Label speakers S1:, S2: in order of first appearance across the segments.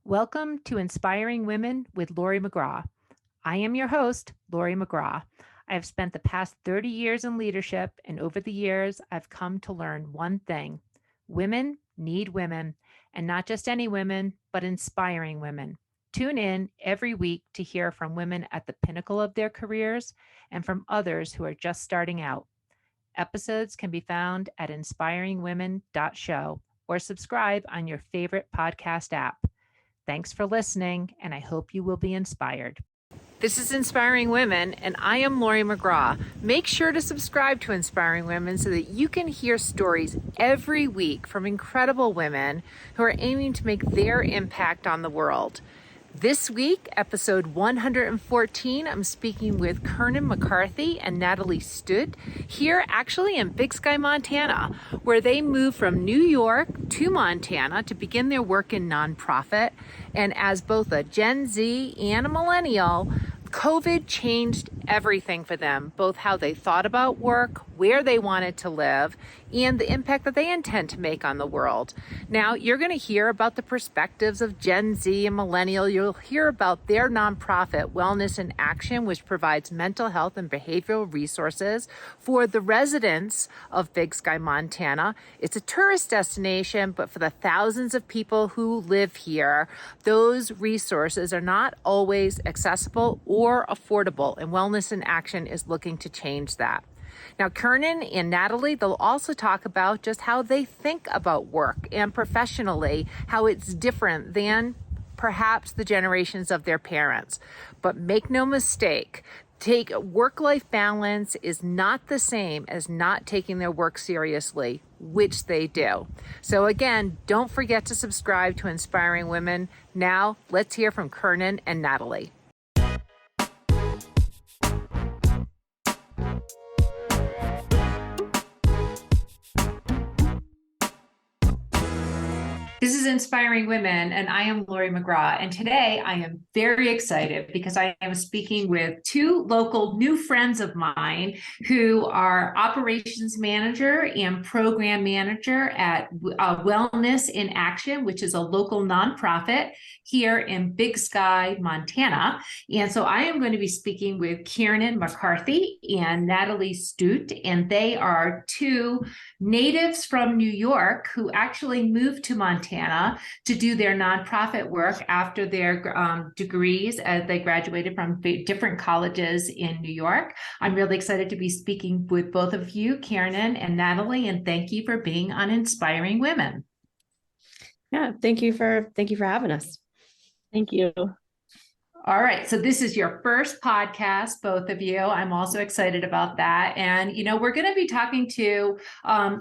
S1: Welcome to Inspiring Women with Laurie McGraw. I am your host, Laurie McGraw. I have spent the past 30 years in leadership, and over the years, I've come to learn one thing. Women need women, and not just any women, but inspiring women. Tune in every week to hear from women at the pinnacle of their careers and from others who are just starting out. Episodes can be found at inspiringwomen.show or subscribe on your favorite podcast app. Thanks for listening, and I hope you will be inspired. This is Inspiring Women, and I am Laurie McGraw. Make sure to subscribe to Inspiring Women so that you can hear stories every week from incredible women who are aiming to make their impact on the world. This week, episode 114, I'm speaking with Kiernan and McCarthy and Natalie Studt here actually in Big Sky, Montana, where they moved from New York to Montana to begin their work in nonprofit. And as both a Gen Z and a millennial, COVID changed everything for them, both how they thought about work, where they wanted to live, and the impact that they intend to make on the world. Now, you're going to hear about the perspectives of Gen Z and Millennial. You'll hear about their nonprofit, Wellness in Action, which provides mental health and behavioral resources for the residents of Big Sky, Montana. It's a tourist destination, but for the thousands of people who live here, those resources are not always accessible or affordable, and Wellness in Action is looking to change that. Now, Kiernan and Natalie, they'll also talk about just how they think about work and professionally, how it's different than perhaps the generations of their parents. But make no mistake, work-life balance is not the same as not taking their work seriously, which they do. So again, don't forget to subscribe to Inspiring Women. Now, let's hear from Kiernan and Natalie. This is Inspiring Women, and I am Laurie McGraw. And today I am very excited because I am speaking with two local new friends of mine who are operations manager and program manager at Wellness in Action, which is a local nonprofit here in Big Sky, Montana. And so I am going to be speaking with Kiernan McCarthy and Natalie Studt, and they are two natives from New York who actually moved to Montana to do their nonprofit work after their degrees as they graduated from different colleges in New York. I'm really excited to be speaking with both of you, Kiernan and Natalie, and thank you for being on Inspiring Women.
S2: Yeah, thank you for having us.
S3: Thank you.
S1: All right. So this is your first podcast, both of you. I'm also excited about that. And, we're going to be talking to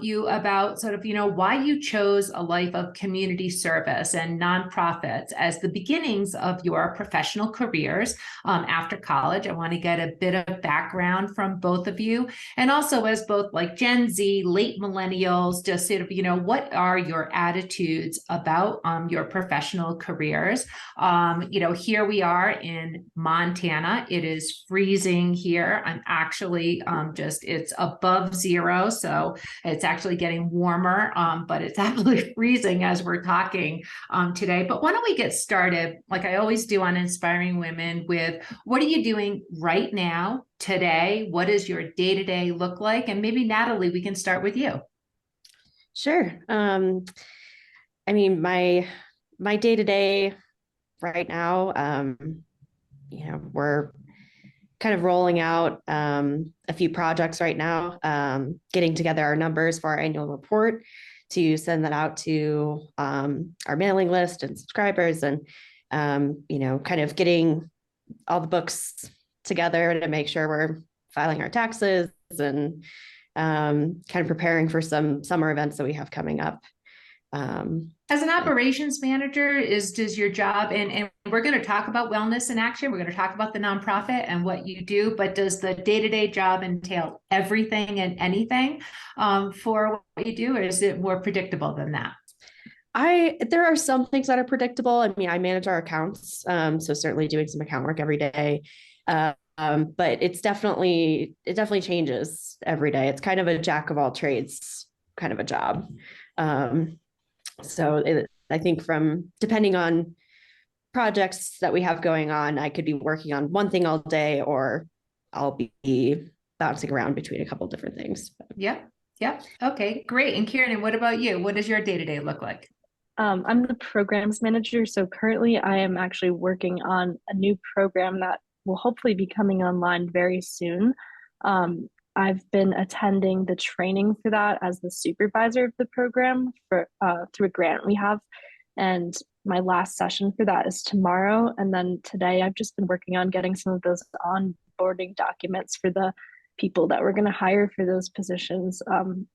S1: you about sort of, why you chose a life of community service and nonprofits as the beginnings of your professional careers after college. I want to get a bit of background from both of you. And also as both like Gen Z, late millennials, just sort of, what are your attitudes about your professional careers? Here we are in Montana. It is freezing here. I'm actually it's above zero. So it's actually getting warmer, but it's actually freezing as we're talking today. But why don't we get started, like I always do on Inspiring Women, with what are you doing right now, today? What does your day-to-day look like? And maybe Natalie, we can start with you.
S2: Sure. I mean, my day-to-day right now, we're kind of rolling out a few projects right now, getting together our numbers for our annual report to send that out to our mailing list and subscribers, and kind of getting all the books together to make sure we're filing our taxes and kind of preparing for some summer events that we have coming up.
S1: As an operations manager, does your job, and we're going to talk about Wellness in Action, we're going to talk about the nonprofit and what you do, but does the day-to-day job entail everything and anything for what you do, or is it more predictable than that?
S2: There are some things that are predictable. I mean, I manage our accounts, so certainly doing some account work every day. But it definitely changes every day. It's kind of a jack of all trades kind of a job. I think depending on projects that we have going on. I could be working on one thing all day, or I'll be bouncing around between a couple different things.
S1: Yep. Yep. Okay, great. And Kiernan, what about you? What does your day-to-day look like?
S3: I'm the programs manager. So currently I am actually working on a new program that will hopefully be coming online very soon. I've been attending the training for that as the supervisor of the program for through a grant we have. And my last session for that is tomorrow. And then today I've just been working on getting some of those onboarding documents for the people that we're going to hire for those positions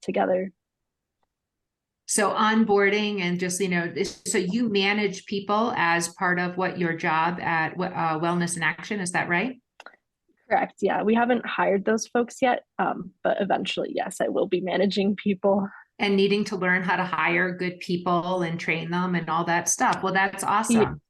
S3: together.
S1: So onboarding and just, so you manage people as part of what your job at Wellness in Action, is that right?
S3: Correct. Yeah, we haven't hired those folks yet, but eventually, yes, I will be managing people.
S1: And needing to learn how to hire good people and train them and all that stuff. Well, that's
S3: Yeah,
S1: awesome.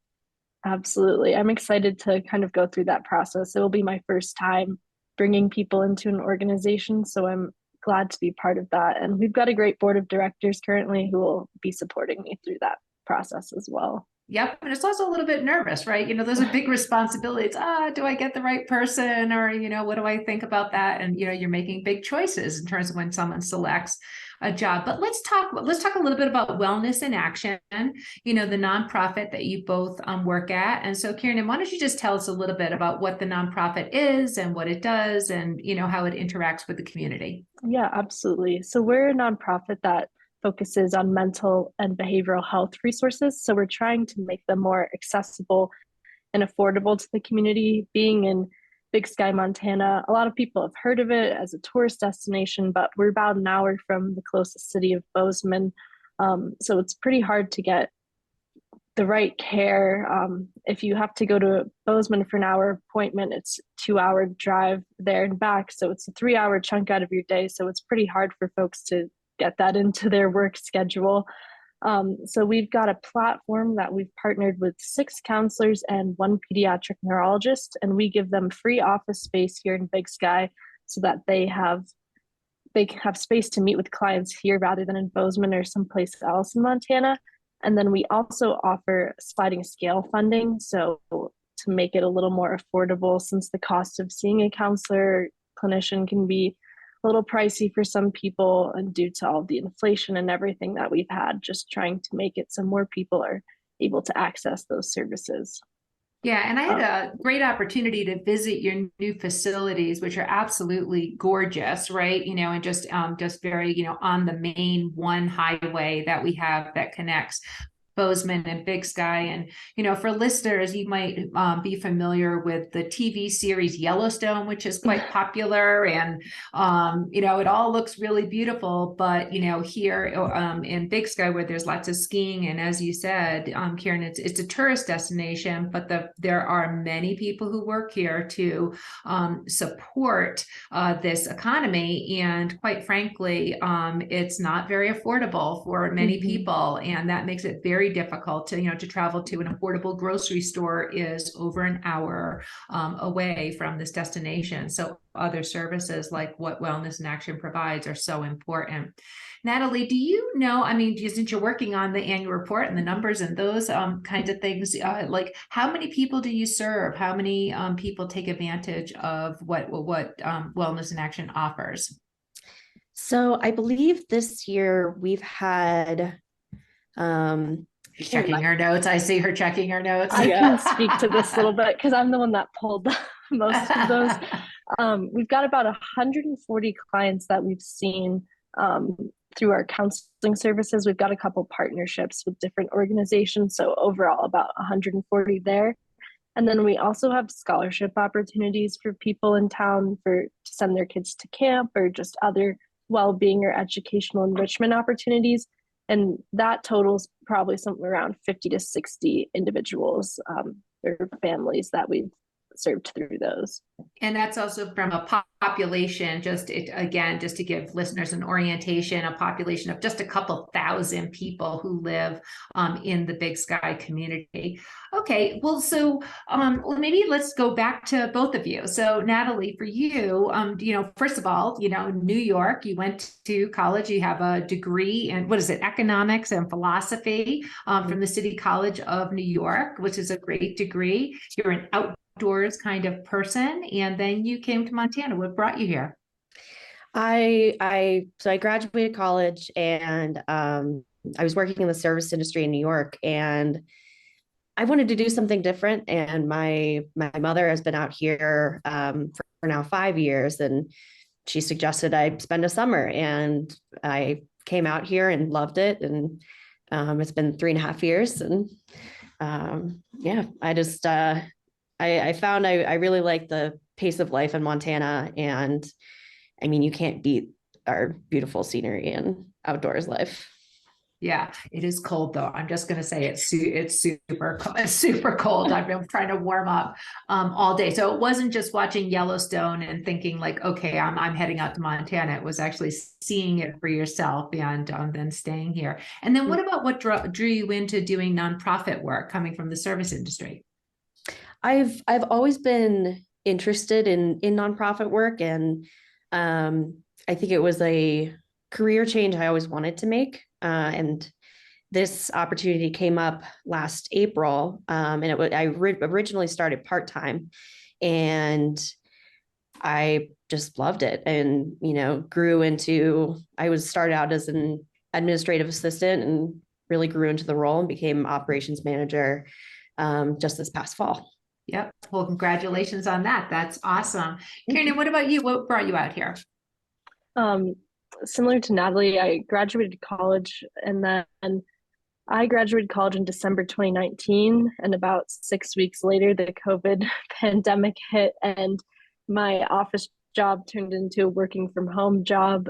S3: absolutely. I'm excited to kind of go through that process. It will be my first time bringing people into an organization, so I'm glad to be part of that. And we've got a great board of directors currently who will be supporting me through that process as well.
S1: Yep. And it's also a little bit nervous, right? Those are big responsibilities. Do I get the right person? Or, what do I think about that? And, you're making big choices in terms of when someone selects a job. But let's talk a little bit about Wellness in Action, the nonprofit that you both work at. And so, Kiernan, why don't you just tell us a little bit about what the nonprofit is and what it does and, how it interacts with the community?
S3: Yeah, absolutely. So we're a nonprofit that focuses on mental and behavioral health resources. So we're trying to make them more accessible and affordable to the community. Being in Big Sky, Montana, a lot of people have heard of it as a tourist destination, but we're about an hour from the closest city of Bozeman. So it's pretty hard to get the right care. If you have to go to Bozeman for an hour appointment, it's 2 hour drive there and back. So it's a 3 hour chunk out of your day. So it's pretty hard for folks to get that into their work schedule. So we've got a platform that we've partnered with 6 counselors and 1 pediatric neurologist, and we give them free office space here in Big Sky so that they have space to meet with clients here rather than in Bozeman or someplace else in Montana. And then we also offer sliding scale funding, so to make it a little more affordable, since the cost of seeing a counselor clinician can be a little pricey for some people, and due to all the inflation and everything that we've had, just trying to make it so more people are able to access those services.
S1: Yeah, and I had a great opportunity to visit your new facilities, which are absolutely gorgeous, right? And just very, on the main one highway that we have that connects Bozeman and Big Sky. And, for listeners, you might be familiar with the TV series Yellowstone, which is quite popular. And, it all looks really beautiful. But, here in Big Sky, where there's lots of skiing, and as you said, Kieran, it's a tourist destination, but there are many people who work here to support this economy. And quite frankly, it's not very affordable for many people. And that makes it very difficult to travel to an affordable grocery store is over an hour away from this destination. So other services like what Wellness in Action provides are so important. Natalie, do you know, since you're working on the annual report and the numbers and those kinds of things, like how many people do you serve? How many people take advantage of what Wellness in Action offers?
S2: So I believe this year we've had
S1: She's checking her notes. I see her checking her notes.
S3: I can speak to this a little bit because I'm the one that pulled most of those. We've got about 140 clients that we've seen through our counseling services. We've got a couple partnerships with different organizations. So overall, about 140 there. And then we also have scholarship opportunities for people in town to send their kids to camp or just other well-being or educational enrichment opportunities. And that totals probably somewhere around 50 to 60 individuals or families that we've get served through those.
S1: And that's also from a population, just to give listeners an orientation, a population of just a couple thousand people who live in the Big Sky community. Okay, well, so maybe let's go back to both of you. So Natalie, for you, first of all, New York, you went to college, you have a degree in, what is it, economics and philosophy from the City College of New York, which is a great degree. You're an outdoors kind of person, and then you came to Montana. What brought you here?
S2: I graduated college, and I was working in the service industry in New York, and I wanted to do something different. And my mother has been out here for now 5 years, and she suggested I spend a summer, and I came out here and loved it. And it's been 3.5 years, and I just I found I really like the pace of life in Montana. And I mean, you can't beat our beautiful scenery and outdoors life.
S1: Yeah, it is cold though. I'm just going to say it's super cold. I've been trying to warm up all day. So it wasn't just watching Yellowstone and thinking like, okay, I'm heading out to Montana. It was actually seeing it for yourself and then staying here. And then what about what drew you into doing nonprofit work coming from the service industry?
S2: I've always been interested in nonprofit work, and I think it was a career change I always wanted to make. And this opportunity came up last April, and I originally started part-time, and I just loved it, and grew into. I started out as an administrative assistant and really grew into the role and became operations manager just this past fall.
S1: Yep. Well, congratulations on that. That's awesome. Kiernan, what about you? What brought you out here?
S3: Similar to Natalie, I graduated college, and then I graduated college in December 2019. And about 6 weeks later, the COVID pandemic hit, and my office job turned into a working from home job.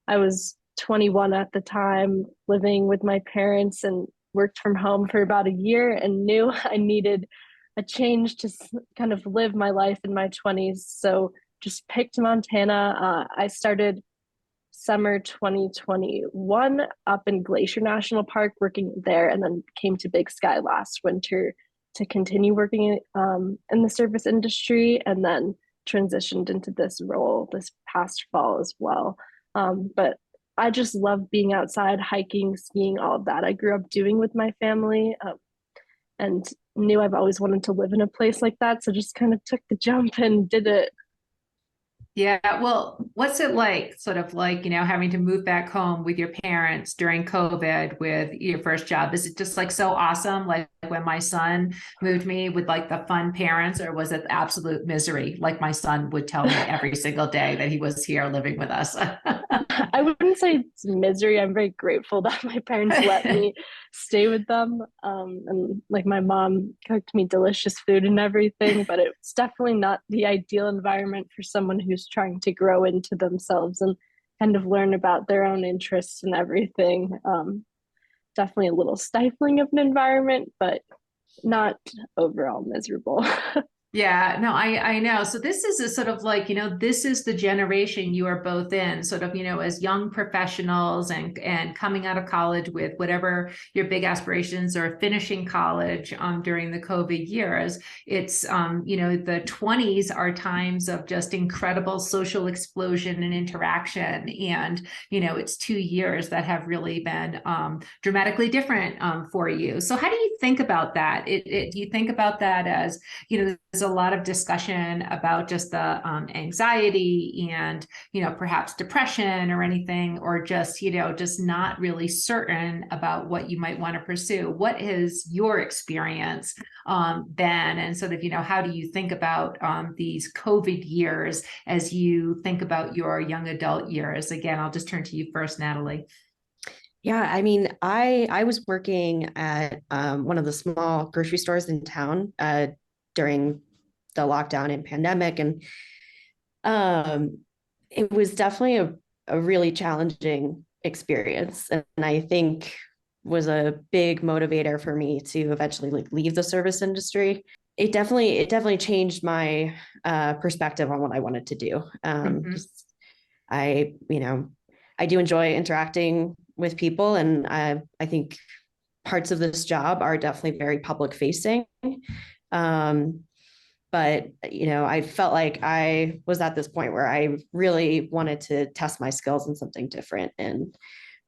S3: I was 21 at the time, living with my parents, and worked from home for about a year, and knew I needed a change to kind of live my life in my 20s. So just picked Montana. I started summer 2021 up in Glacier National Park, working there, and then came to Big Sky last winter to continue working in the service industry, and then transitioned into this role this past fall as well. But I just love being outside, hiking, skiing, all of that. I grew up doing with my family, and knew I've always wanted to live in a place like that. So just kind of took the jump and did it.
S1: Yeah. Well, what's it like, sort of like, having to move back home with your parents during COVID with your first job? Is it just like so awesome? Like when my son moved me with like the fun parents, or was it absolute misery? Like my son would tell me every single day that he was here living with us.
S3: I wouldn't say it's misery. I'm very grateful that my parents let me stay with them. And like my mom cooked me delicious food and everything, but it's definitely not the ideal environment for someone who's trying to grow into themselves and kind of learn about their own interests and everything. Definitely a little stifling of an environment, but not overall miserable.
S1: Yeah, no, I know. So this is a sort of like, this is the generation you are both in, sort of, as young professionals and coming out of college with whatever your big aspirations, or finishing college during the COVID years. It's, the 20s are times of just incredible social explosion and interaction. And, it's 2 years that have really been dramatically different for you. So how do you think about that? Do you think about that as, there's a lot of discussion about just the anxiety and, perhaps depression or anything, or just, just not really certain about what you might want to pursue. What is your experience been? And sort of, how do you think about these COVID years as you think about your young adult years? Again, I'll just turn to you first, Natalie.
S2: Yeah, I mean, I was working at one of the small grocery stores in town during the lockdown and pandemic. And it was definitely a really challenging experience. And I think was a big motivator for me to eventually leave the service industry. it definitely changed my perspective on what I wanted to do.
S1: Mhm.
S2: I, I do enjoy interacting with people, and I think parts of this job are definitely very public facing. Um, but I felt like I was at this point where I really wanted to test my skills in something different and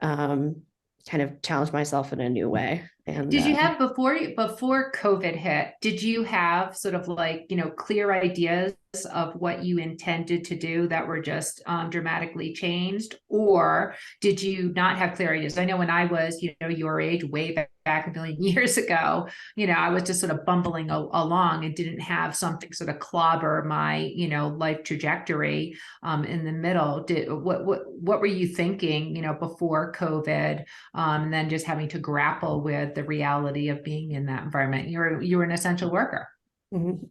S2: um, kind of challenge myself in a new way. And
S1: Did you have before COVID hit, did you have sort of like, clear ideas of what you intended to do that were just dramatically changed? Or did you not have clear ideas? I know when I was, your age, way back a million years ago, I was just sort of bumbling along and didn't have something sort of clobber my, life trajectory in the middle. What were you thinking, before COVID? And then just having to grapple with the reality of being in that environment. You were an essential worker.
S2: Mhm.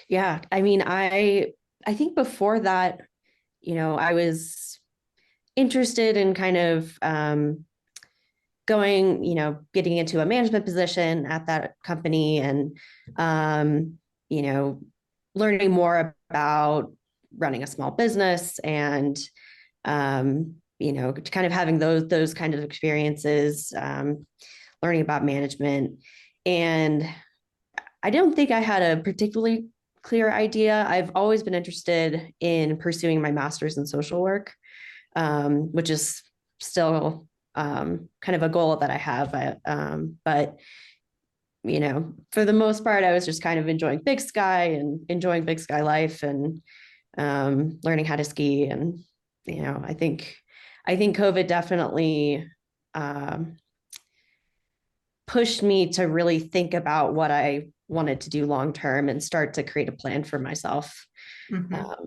S2: Yeah, I mean, I think before that, I was interested in kind of going, getting into a management position at that company, and you know, learning more about running a small business, and kind of having those kind of experiences, learning about management. And I don't think I had a particularly clear idea. I've always been interested in pursuing my master's in social work, which is still kind of a goal that I have. But for the most part, I was just kind of enjoying Big Sky and enjoying Big Sky life, and learning how to ski. And I think COVID definitely um, pushed me to really think about what I wanted to do long term and start to create a plan for myself,
S1: Mm-hmm.
S2: um,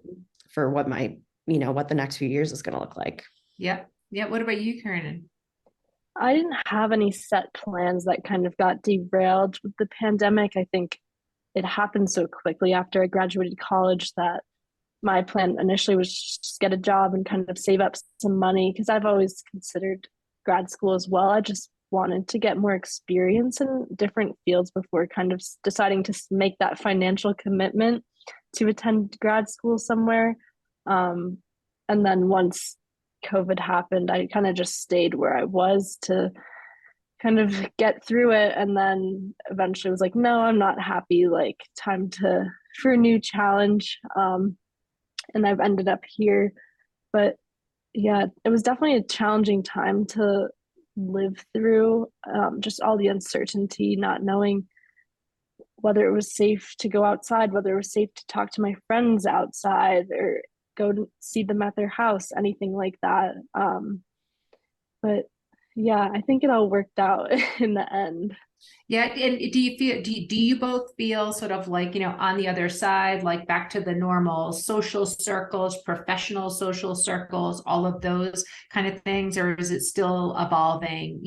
S2: for what the next few years is going to look like.
S1: Yeah. Yeah. What about you, Kiernan?
S3: I didn't have any set plans that kind of got derailed with the pandemic. I think it happened so quickly after I graduated college that my plan initially was just get a job and kind of save up some money, because I've always considered grad school as well. I just wanted to get more experience in different fields before kind of deciding to make that financial commitment to attend grad school somewhere. Um, and then once COVID happened, I kind of just stayed where I was to kind of get through it. And then eventually was like, no, I'm not happy. Like, time to for a new challenge. And I've ended up here. But yeah, it was definitely a challenging time to live through, just all the uncertainty, not knowing whether it was safe to go outside, whether it was safe to talk to my friends outside or go to see them at their house, anything like that. But yeah, I think it all worked out in the end.
S1: Yeah, and do you both feel sort of like, on the other side, like back to the normal social circles, professional social circles, all of those kind of things, or is it still evolving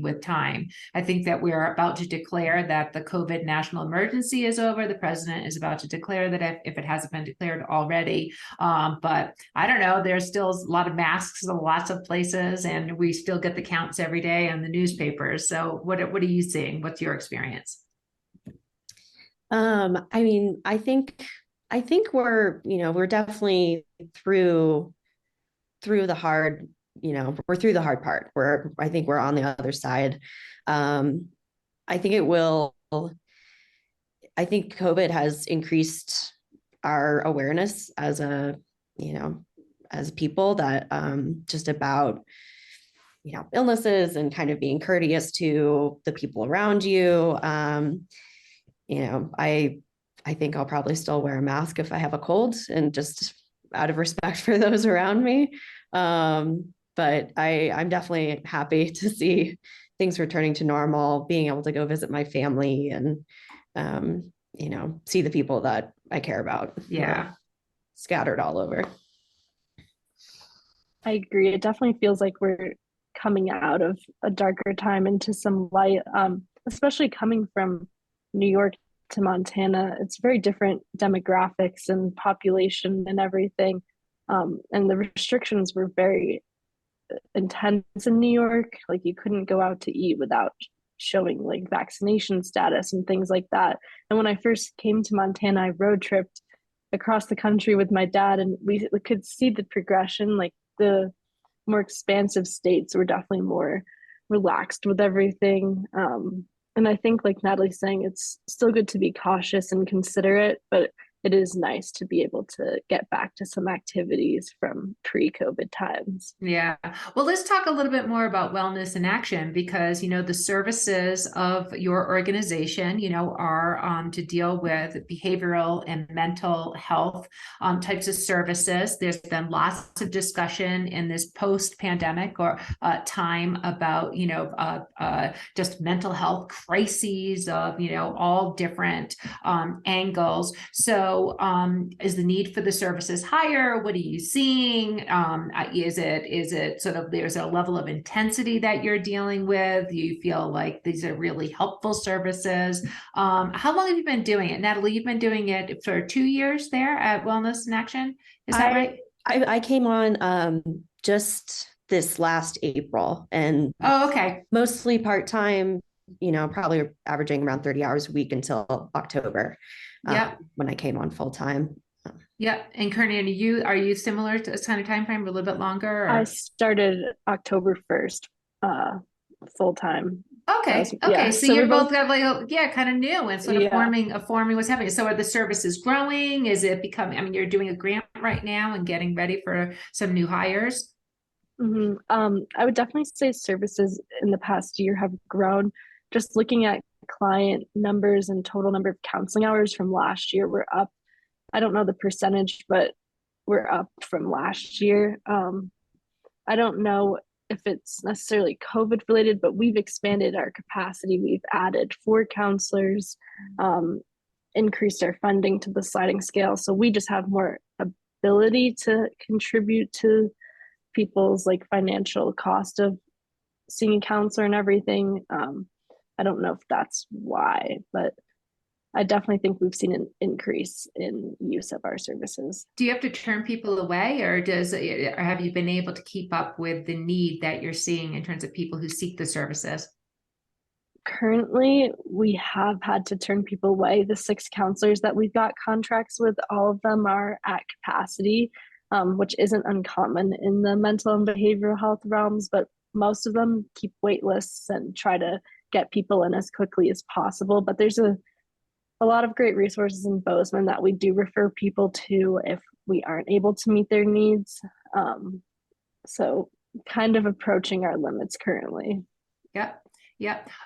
S1: with time? I think that we're about to declare that the COVID national emergency is over. The president is about to declare that if it hasn't been declared already. But I don't know, there's still a lot of masks in lots of places, and we still get the counts every day on the newspapers. So what are you seeing? What's your experience?
S2: I mean, I think we're definitely through the hard, we're through the hard part. I think we're on the other side. Um, I think it will. I think COVID has increased our awareness you know, as people, that just about illnesses and kind of being courteous to the people around you. I think I'll probably still wear a mask if I have a cold, and just out of respect for those around me. But I'm definitely happy to see things returning to normal, being able to go visit my family, and see the people that I care about who
S1: Yeah.
S2: are scattered all over.
S3: I agree. It definitely feels like we're coming out of a darker time into some light, especially coming from New York to Montana. It's very different demographics and population and everything. And the restrictions were very intense in New York. Like, you couldn't go out to eat without showing like vaccination status and things like that. And when I first came to Montana, I road tripped across the country with my dad, and we could see the progression. Like the more expansive states were definitely more relaxed with everything. And I think, like Natalie's saying, it's still good to be cautious and considerate, but it is nice to be able to get back to some activities from pre-COVID times.
S1: Yeah. Well, let's talk a little bit more about wellness in action, because, the services of your organization, are to deal with behavioral and mental health types of services. There's been lots of discussion in this post-pandemic or time about, just mental health crises of, all different angles. So is the need for the services higher? What are you seeing? Is it sort of, there's a level of intensity that you're dealing with? Do you feel like these are really helpful services? How long have you been doing it? Natalie, you've been doing it for 2 years there at Wellness in Action. Is that right?
S2: I came on just this last April, and
S1: okay,
S2: mostly part-time, probably averaging around 30 hours a week until October. When I came on full-time.
S1: Yeah. And Kiernan, are you similar to this kind of time frame, a little bit longer? Or?
S3: I started October 1st, full time.
S1: Okay. So you're both got kind of new and sort of forming what's happening. So are the services growing? Is it becoming, you're doing a grant right now and getting ready for some new hires?
S3: Mm-hmm. I would definitely say services in the past year have grown. Just looking at client numbers and total number of counseling hours from last year, we're up. I don't know the percentage, but we're up from last year. I don't know if it's necessarily COVID related, but we've expanded our capacity. We've added 4 counselors, increased our funding to the sliding scale. So we just have more ability to contribute to people's like financial cost of seeing a counselor and everything. I don't know if that's why, but I definitely think we've seen an increase in use of our services.
S1: Do you have to turn people away, or have you been able to keep up with the need that you're seeing in terms of people who seek the services?
S3: Currently, we have had to turn people away. The 6 counselors that we've got contracts with, all of them are at capacity, which isn't uncommon in the mental and behavioral health realms, but most of them keep wait lists and try to get people in as quickly as possible. But there's a lot of great resources in Bozeman that we do refer people to if we aren't able to meet their needs. So kind of approaching our limits currently.
S1: Yep.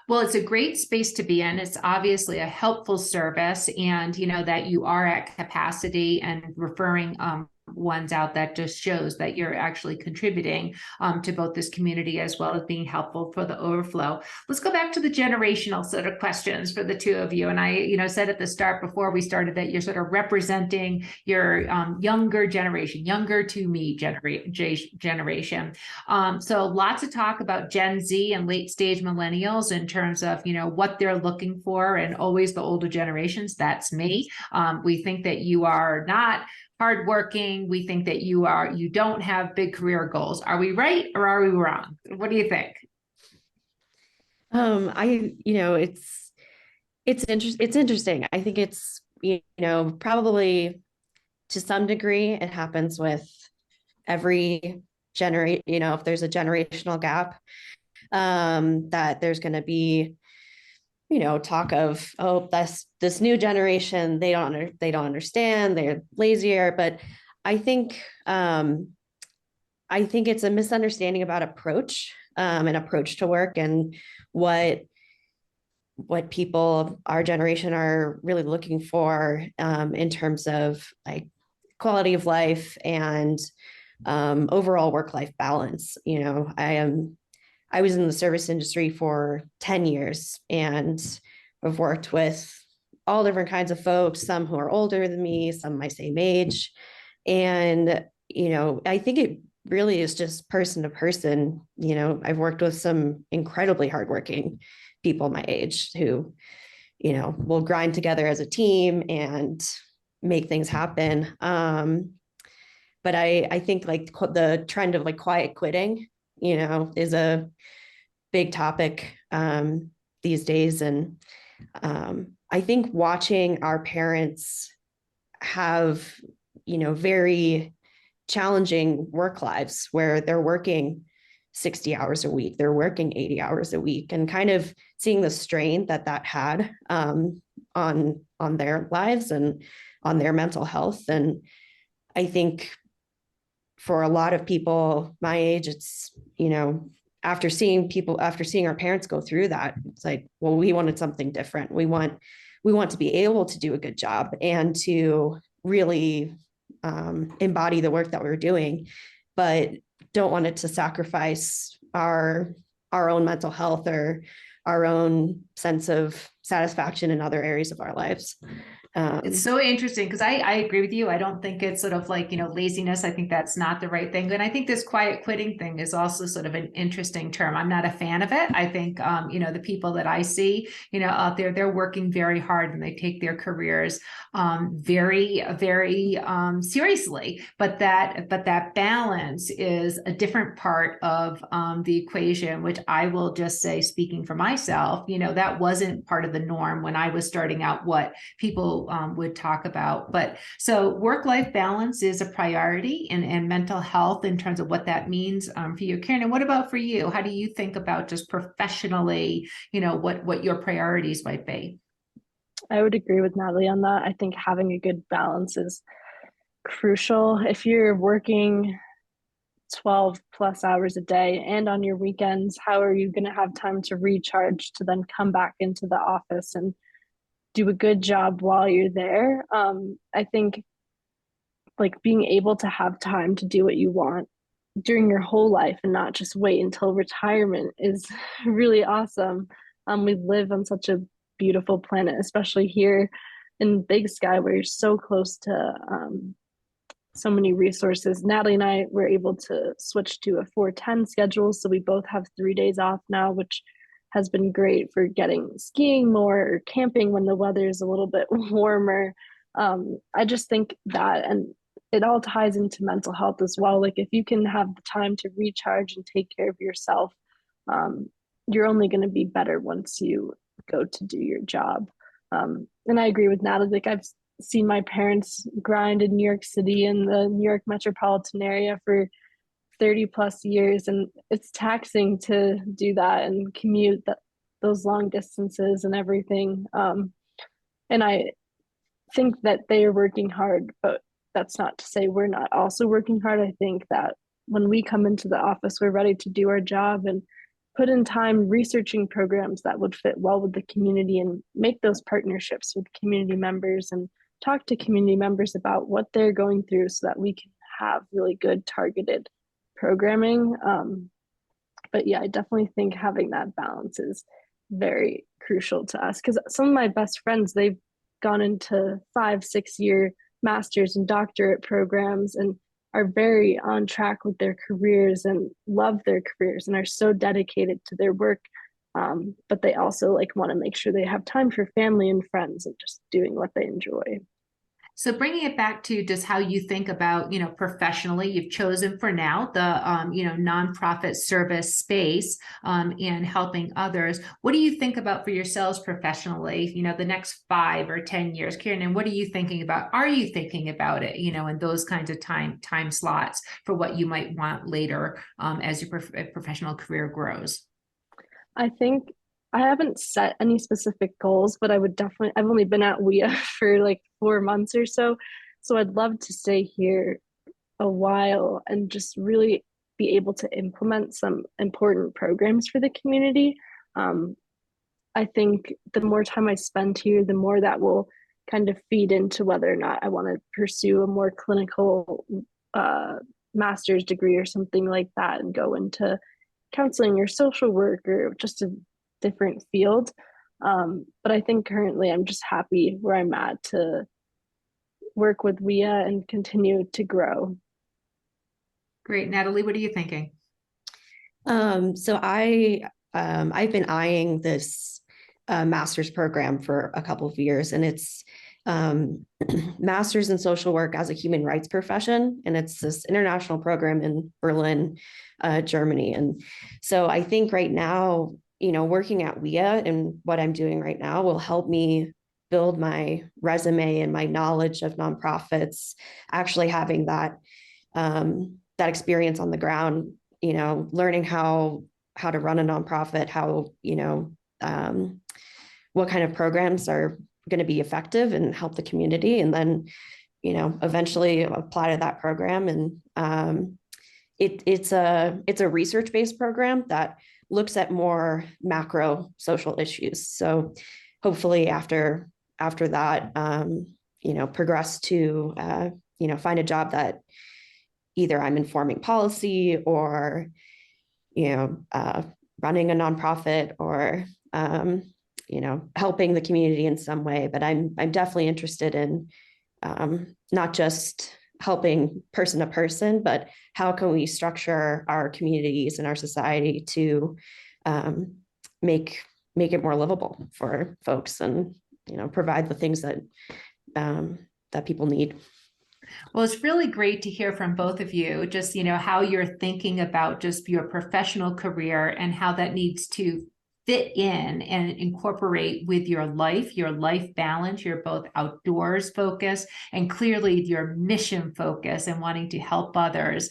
S1: Well, it's a great space to be in. It's obviously a helpful service, and that you are at capacity and referring ones out. That just shows that you're actually contributing to both this community as well as being helpful for the overflow. Let's go back to the generational sort of questions for the two of you. And I, said at the start before we started that you're sort of representing your younger generation, younger to me generation. So lots of talk about Gen Z and late stage millennials in terms of, what they're looking for, and always the older generations. That's me. We think that you are not hardworking. We think that you don't have big career goals. Are we right or are we wrong? What do you think?
S2: It's interesting. I think it's, probably to some degree it happens with every generation, if there's a generational gap, that there's going to be, talk of, this new generation, they don't understand, they're lazier. But I think it's a misunderstanding about approach, and approach to work, and what people of our generation are really looking for, in terms of like quality of life and overall work-life balance. I was in the service industry for 10 years, and I've worked with all different kinds of folks, some who are older than me, some my same age. And, I think it really is just person to person. I've worked with some incredibly hardworking people my age who, will grind together as a team and make things happen. But I think like the trend of like quiet quitting, is a big topic these days. And I think watching our parents have, very challenging work lives where they're working 60 hours a week, they're working 80 hours a week, and kind of seeing the strain that had on their lives and on their mental health. And I think for a lot of people my age, it's, after seeing our parents go through that, it's like, well, we wanted something different. We want to be able to do a good job and to really embody the work that we were doing, but don't want it to sacrifice our own mental health or our own sense of satisfaction in other areas of our lives.
S1: It's so interesting because I agree with you. I don't think it's sort of like, laziness. I think that's not the right thing. And I think this quiet quitting thing is also sort of an interesting term. I'm not a fan of it. I think, the people that I see, out there, they're working very hard and they take their careers very, very seriously. But that balance is a different part of the equation, which I will just say, speaking for myself, that wasn't part of the norm when I was starting out, what people would talk about. But so work-life balance is a priority, and mental health in terms of what that means for you. Kiernan, what about for you? How do you think about just professionally, what your priorities might be?
S3: I would agree with Natalie on that. I think having a good balance is crucial. If you're working 12 plus hours a day and on your weekends, how are you going to have time to recharge to then come back into the office and do a good job while you're there? I think like being able to have time to do what you want during your whole life and not just wait until retirement is really awesome. We live on such a beautiful planet, especially here in Big Sky, where you're so close to so many resources. Natalie and I were able to switch to a 4-10 schedule, so we both have 3 days off now, which has been great for getting skiing more or camping when the weather is a little bit warmer. I just think that, and it all ties into mental health as well. Like if you can have the time to recharge and take care of yourself, you're only going to be better once you go to do your job. And I agree with Natalie. Like I've seen my parents grind in New York City and the New York metropolitan area for 30 plus years, and it's taxing to do that and commute those long distances and everything. And I think that they are working hard, but that's not to say we're not also working hard. I think that when we come into the office, we're ready to do our job and put in time researching programs that would fit well with the community and make those partnerships with community members and talk to community members about what they're going through so that we can have really good targeted programming. But yeah, I definitely think having that balance is very crucial to us, because some of my best friends, they've gone into 5-6 year master's and doctorate programs and are very on track with their careers and love their careers and are so dedicated to their work. But they also like want to make sure they have time for family and friends and just doing what they enjoy.
S1: So bringing it back to just how you think about, professionally, you've chosen for now the, nonprofit service space and helping others. What do you think about for yourselves professionally, the next 5 or 10 years? Kiernan, what are you thinking about? Are you thinking about it, in those kinds of time slots for what you might want later as your professional career grows?
S3: I think I haven't set any specific goals, but I would definitely, I've only been at WIA for like 4 months or so. So I'd love to stay here a while and just really be able to implement some important programs for the community. I think the more time I spend here, the more that will kind of feed into whether or not I want to pursue a more clinical master's degree or something like that and go into counseling or social work or just a different field. But I think currently I'm just happy where I'm at to work with WIA and continue to grow.
S1: Great. Natalie, what are you thinking?
S2: So I've been eyeing this master's program for a couple of years, and it's master's in social work as a human rights profession. And it's this international program in Berlin, Germany. And so I think right now working at WIA and what I'm doing right now will help me build my resume and my knowledge of nonprofits, actually having that experience on the ground, learning how to run a nonprofit, how, what kind of programs are going to be effective and help the community. And then, eventually apply to that program. And it's a research-based program that looks at more macro social issues. So hopefully after that, progress to, find a job that either I'm informing policy or, running a nonprofit or, helping the community in some way. But I'm definitely interested in not just helping person to person, but how can we structure our communities and our society to make it more livable for folks and, provide the things that that people need.
S1: Well, it's really great to hear from both of you, just, how you're thinking about just your professional career and how that needs to fit in and incorporate with your life balance. You're both outdoors focused and clearly your mission focus and wanting to help others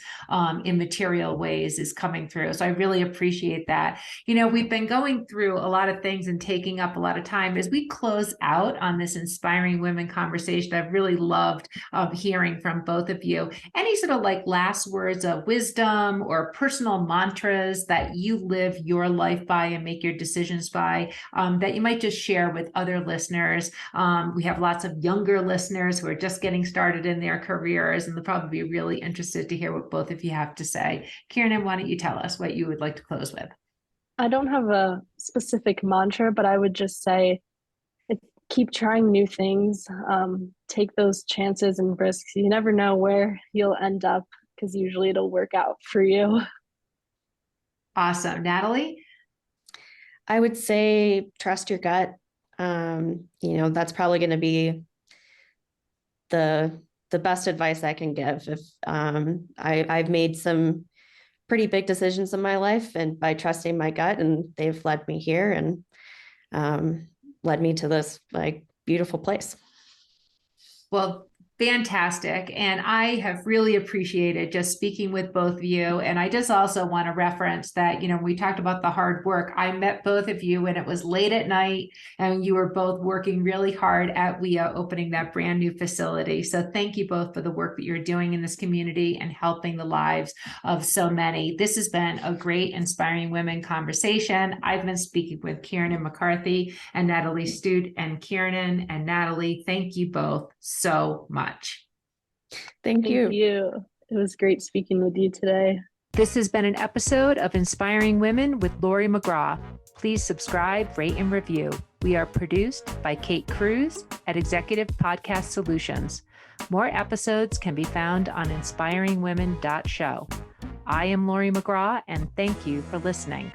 S1: in material ways is coming through. So I really appreciate that. We've been going through a lot of things and taking up a lot of time. As we close out on this Inspiring Women conversation, I've really loved hearing from both of you. Any sort of last words of wisdom or personal mantras that you live your life by and make your decisions by that you might just share with other listeners. We have lots of younger listeners who are just getting started in their careers, and they'll probably be really interested to hear what both of you have to say. Kiernan, why don't you tell us what you would like to close with?
S3: I don't have a specific mantra, but I would just say keep trying new things, take those chances and risks. You never know where you'll end up because usually it'll work out for you.
S1: Awesome. Natalie?
S2: I would say trust your gut. That's probably going to be the best advice I can give. If I've made some pretty big decisions in my life, and by trusting my gut, and they've led me here and led me to this beautiful place.
S1: Well, fantastic. And I have really appreciated just speaking with both of you. And I just also want to reference that, we talked about the hard work. I met both of you when it was late at night and you were both working really hard at WIA opening that brand new facility. So thank you both for the work that you're doing in this community and helping the lives of so many. This has been a great Inspiring Women conversation. I've been speaking with Kiernan McCarthy and Natalie Studt. And Kiernan and Natalie, thank you both so much.
S2: Thank you.
S3: It was great speaking with you today.
S1: This has been an episode of Inspiring Women with Laurie McGraw. Please subscribe, rate, and review. We are produced by Kate Cruz at Executive Podcast Solutions. More episodes can be found on inspiringwomen.show. I am Laurie McGraw, and thank you for listening.